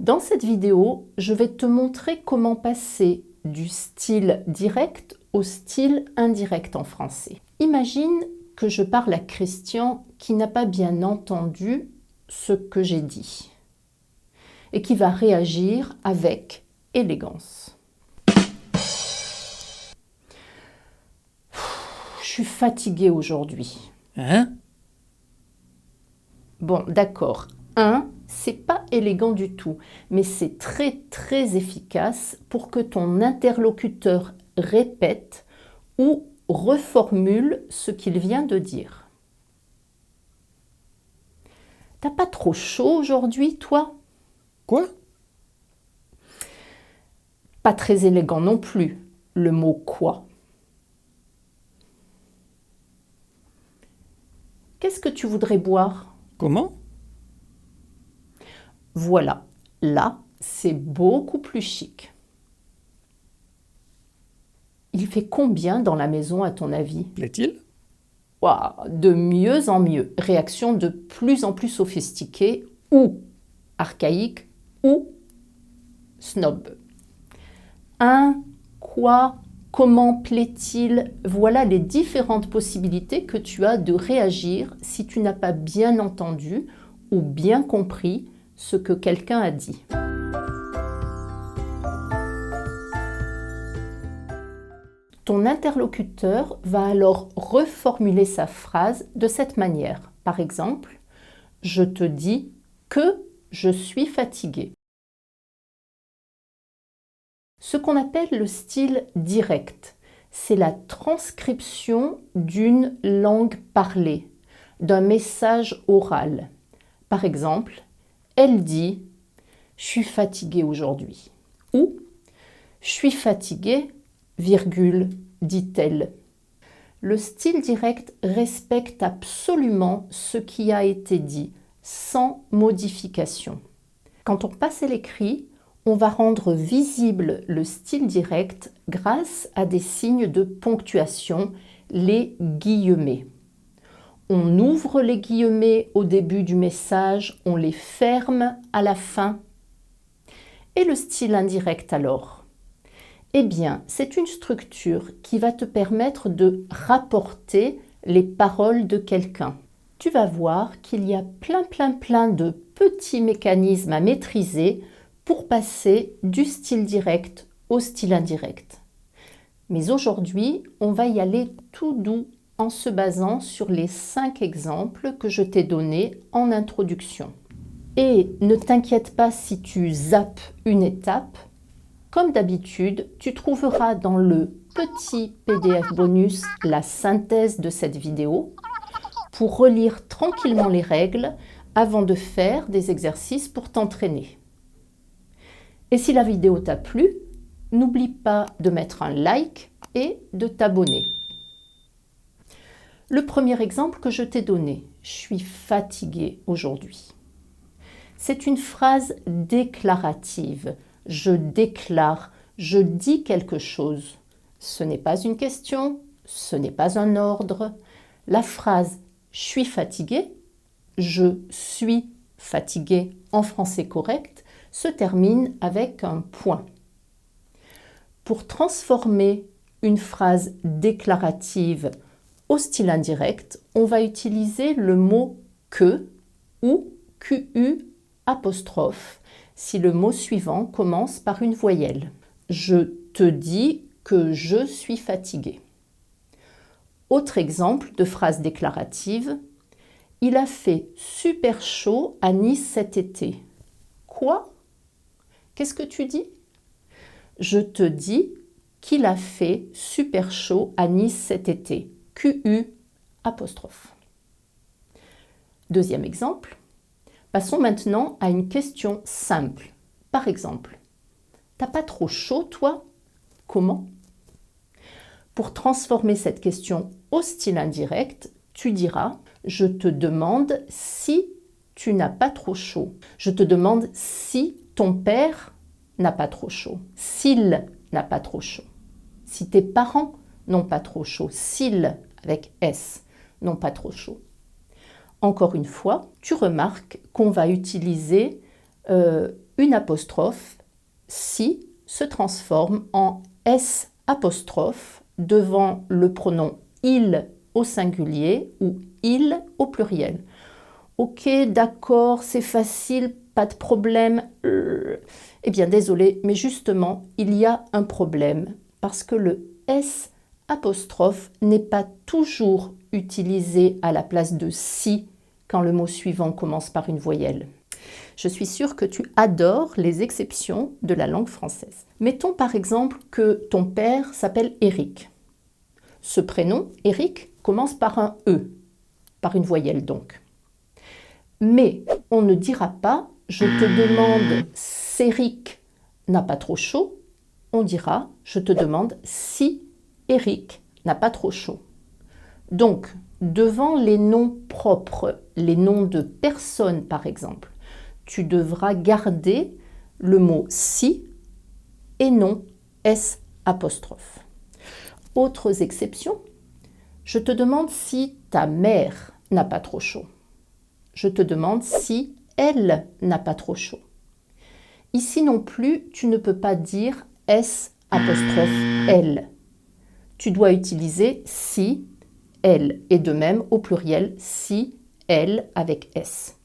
Dans cette vidéo, je vais te montrer comment passer du style direct au style indirect en français. Imagine que je parle à Christian qui n'a pas bien entendu ce que j'ai dit et qui va réagir avec élégance. Je suis fatiguée aujourd'hui. Hein? Bon, d'accord. C'est pas élégant du tout, mais c'est très efficace pour que ton interlocuteur répète ou reformule ce qu'il vient de dire. T'as pas trop chaud aujourd'hui, toi? Quoi? Pas très élégant non plus, le mot quoi. Qu'est-ce que tu voudrais boire? Comment? Voilà, là, c'est beaucoup plus chic. Il fait combien dans la maison à ton avis? Plaît-il? Waouh, de mieux en mieux. Réaction de plus en plus sophistiquée ou archaïque ou snob. Quoi, comment plaît-il? Voilà les différentes possibilités que tu as de réagir si tu n'as pas bien entendu ou bien compris ce que quelqu'un a dit. Ton interlocuteur va alors reformuler sa phrase de cette manière. Par exemple, je te dis que je suis fatigué. Ce qu'on appelle le style direct, c'est la transcription d'une langue parlée, d'un message oral. Par exemple, elle dit « Je suis fatiguée aujourd'hui » ou « Je suis fatiguée, virgule, dit-elle ». Le style direct respecte absolument ce qui a été dit, sans modification. Quand on passe à l'écrit, on va rendre visible le style direct grâce à des signes de ponctuation, les guillemets. On ouvre les guillemets au début du message, on les ferme à la fin. Et le style indirect alors? Eh bien, c'est une structure qui va te permettre de rapporter les paroles de quelqu'un. Tu vas voir qu'il y a plein de petits mécanismes à maîtriser pour passer du style direct au style indirect. Mais aujourd'hui, on va y aller tout doux en se basant sur les 5 exemples que je t'ai donnés en introduction. Et ne t'inquiète pas si tu zappes une étape. Comme d'habitude, tu trouveras dans le petit PDF bonus la synthèse de cette vidéo pour relire tranquillement les règles avant de faire des exercices pour t'entraîner. Et si la vidéo t'a plu, n'oublie pas de mettre un like et de t'abonner. Le premier exemple que je t'ai donné, je suis fatiguée aujourd'hui. C'est une phrase déclarative. Je déclare, je dis quelque chose. Ce n'est pas une question, ce n'est pas un ordre. La phrase « je suis fatiguée », je suis fatiguée en français correct, se termine avec un point. Pour transformer une phrase déclarative au style indirect, on va utiliser le mot « que » ou « QU apostrophe » si le mot suivant commence par une voyelle. Je te dis que je suis fatiguée. Autre exemple de phrase déclarative. Il a fait super chaud à Nice cet été. Quoi? Qu'est-ce que tu dis? Je te dis qu'il a fait super chaud à Nice cet été. QU apostrophe. Deuxième exemple. Passons maintenant à une question simple. Par exemple, t'as pas trop chaud, toi? Comment? Pour transformer cette question au style indirect, tu diras « Je te demande si tu n'as pas trop chaud. Je te demande si ton père n'a pas trop chaud. S'il n'a pas trop chaud. Si tes parents n'ont pas trop chaud. S'ils, avec S, n'ont pas trop chaud. » Encore une fois, tu remarques qu'on va utiliser une apostrophe, si se transforme en S apostrophe devant le pronom il au singulier ou il au pluriel. Ok, d'accord, c'est facile, pas de problème. Eh bien, désolé, mais justement, il y a un problème parce que le S apostrophe n'est pas toujours utilisé à la place de si quand le mot suivant commence par une voyelle. Je suis sûre que tu adores les exceptions de la langue française. Mettons par exemple que ton père s'appelle Éric. Ce prénom, Éric, commence par un E, par une voyelle donc. Mais on ne dira pas « je te demande s'Éric n'a pas trop chaud », on dira « je te demande si Éric n'a pas trop chaud ». Donc, devant les noms propres, les noms de personnes par exemple, tu devras garder le mot « si » et non « S apostrophe ». Autres exceptions, je te demande si ta mère n'a pas trop chaud. Je te demande si elle n'a pas trop chaud. Ici non plus, tu ne peux pas dire S apostrophe elle. Tu dois utiliser si, elle, et de même au pluriel si, elle avec S.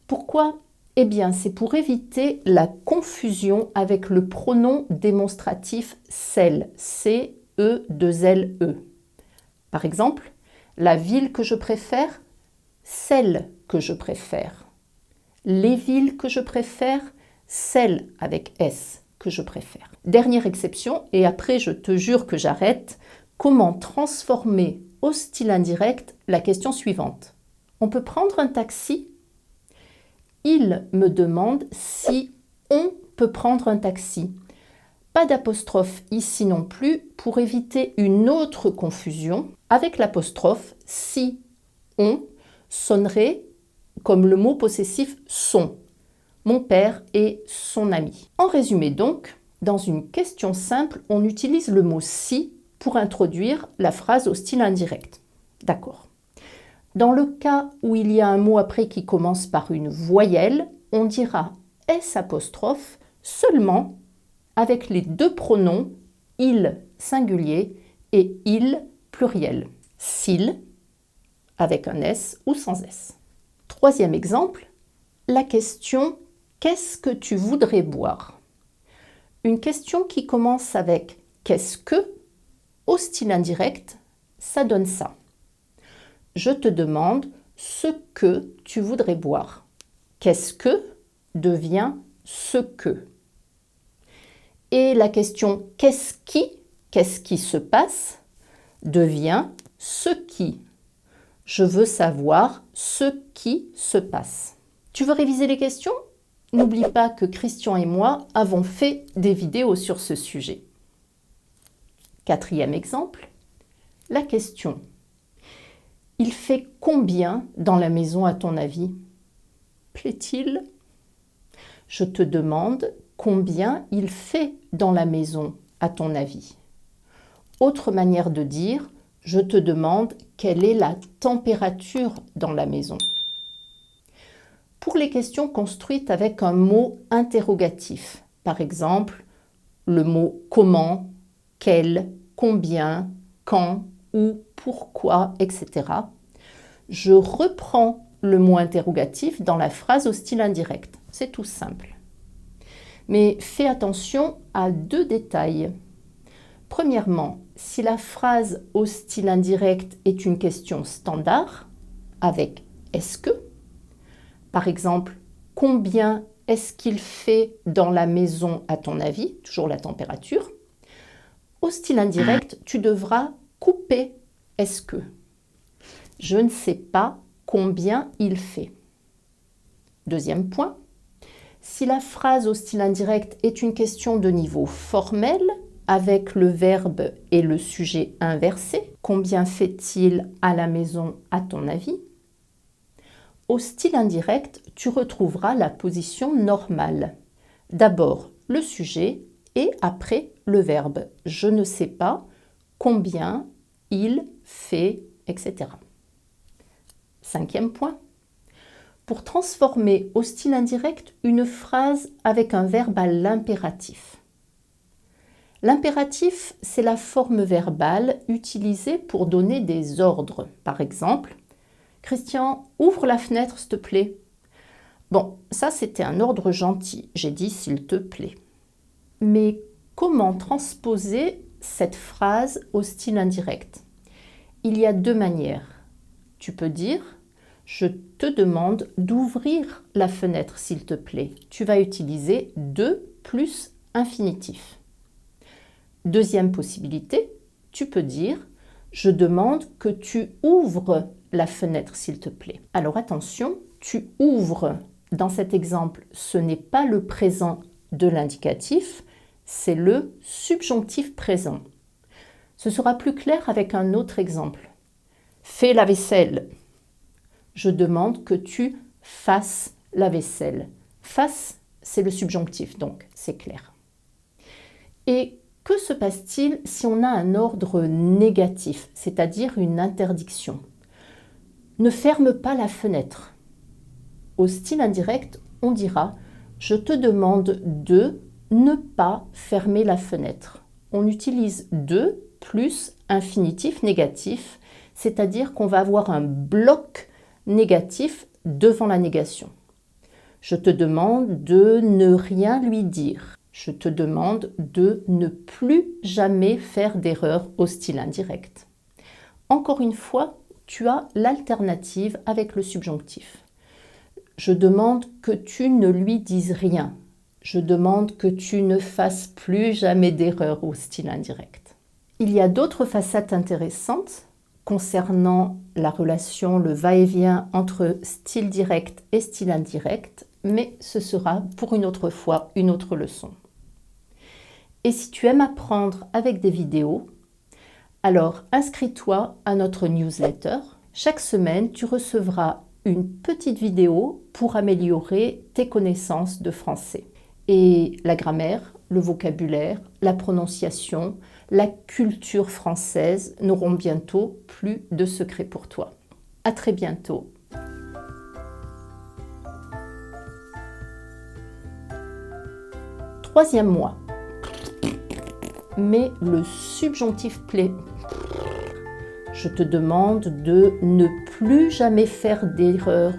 Pourquoi? Eh bien, c'est pour éviter la confusion avec le pronom démonstratif celle, C-E-2-L-E. Par exemple, la ville que je préfère, celle que je préfère. Les villes que je préfère, celles avec S que je préfère. Dernière exception, et après je te jure que j'arrête, comment transformer au style indirect la question suivante? On peut prendre un taxi. Il me demande si on peut prendre un taxi. Pas d'apostrophe ici non plus pour éviter une autre confusion. Avec l'apostrophe, si on sonnerait comme le mot possessif son. Mon père et son ami. En résumé donc, dans une question simple, on utilise le mot si pour introduire la phrase au style indirect. D'accord. Dans le cas où il y a un mot après qui commence par une voyelle, on dira S apostrophe seulement avec les deux pronoms il singulier et il pluriel. S'il avec un S ou sans S. Troisième exemple, la question « Qu'est-ce que tu voudrais boire ?» Une question qui commence avec « Qu'est-ce que ?» au style indirect, ça donne ça. Je te demande ce que tu voudrais boire. Qu'est-ce que devient ce que. Et la question qu'est-ce qui se passe devient ce qui. Je veux savoir ce qui se passe. Tu veux réviser les questions? N'oublie pas que Christian et moi avons fait des vidéos sur ce sujet. Quatrième exemple, la question. Il fait combien dans la maison à ton avis? Plaît-il? Je te demande combien il fait dans la maison à ton avis. Autre manière de dire, je te demande quelle est la température dans la maison. Pour les questions construites avec un mot interrogatif, par exemple, le mot comment, quel, combien, quand, où, pourquoi, etc. Je reprends le mot interrogatif dans la phrase au style indirect. C'est tout simple. Mais fais attention à deux détails. Premièrement, si la phrase au style indirect est une question standard, avec « est-ce que ?» Par exemple, « Combien est-ce qu'il fait dans la maison à ton avis ?» Toujours la température. Au style indirect, tu devras couper « est-ce que ?» Je ne sais pas combien il fait. Deuxième point, si la phrase au style indirect est une question de niveau formel, avec le verbe et le sujet inversé, combien fait-il à la maison à ton avis? Au style indirect, tu retrouveras la position normale. D'abord le sujet et après le verbe. Je ne sais pas combien il fait, etc. Cinquième point. pour transformer au style indirect une phrase avec un verbe à l'impératif. L'impératif, c'est la forme verbale utilisée pour donner des ordres. Par exemple, « Christian, ouvre la fenêtre, s'il te plaît ». Bon, ça c'était un ordre gentil, j'ai dit « s'il te plaît ». Mais comment transposer cette phrase au style indirect? Il y a deux manières. Tu peux dire « Je te demande d'ouvrir la fenêtre, s'il te plaît ». Tu vas utiliser « de » plus infinitif. Deuxième possibilité, tu peux dire « Je demande que tu ouvres la fenêtre, s'il te plaît ». Alors attention, tu ouvres. Dans cet exemple, ce n'est pas le présent de l'indicatif, c'est le subjonctif présent. Ce sera plus clair avec un autre exemple. Fais la vaisselle. Je demande que tu fasses la vaisselle. Fasse, c'est le subjonctif, donc c'est clair. Et que se passe-t-il si on a un ordre négatif, c'est-à-dire une interdiction? Ne ferme pas la fenêtre. Au style indirect, on dira « Je te demande de ne pas fermer la fenêtre ». On utilise « de » plus infinitif négatif, c'est-à-dire qu'on va avoir un bloc négatif devant la négation. Je te demande de ne rien lui dire. Je te demande de ne plus jamais faire d'erreur au style indirect. Encore une fois, tu as l'alternative avec le subjonctif. Je demande que tu ne lui dises rien. Je demande que tu ne fasses plus jamais d'erreur au style indirect. Il y a d'autres facettes intéressantes concernant la relation, le va-et-vient entre style direct et style indirect, mais ce sera pour une autre fois, une autre leçon. Et si tu aimes apprendre avec des vidéos, alors inscris-toi à notre newsletter. Chaque semaine, tu recevras une petite vidéo pour améliorer tes connaissances de français. Et la grammaire, le vocabulaire, la prononciation, la culture française n'auront bientôt plus de secrets pour toi. À très bientôt. Troisième mois. Mais le subjonctif plaît. Je te demande de ne plus jamais faire d'erreur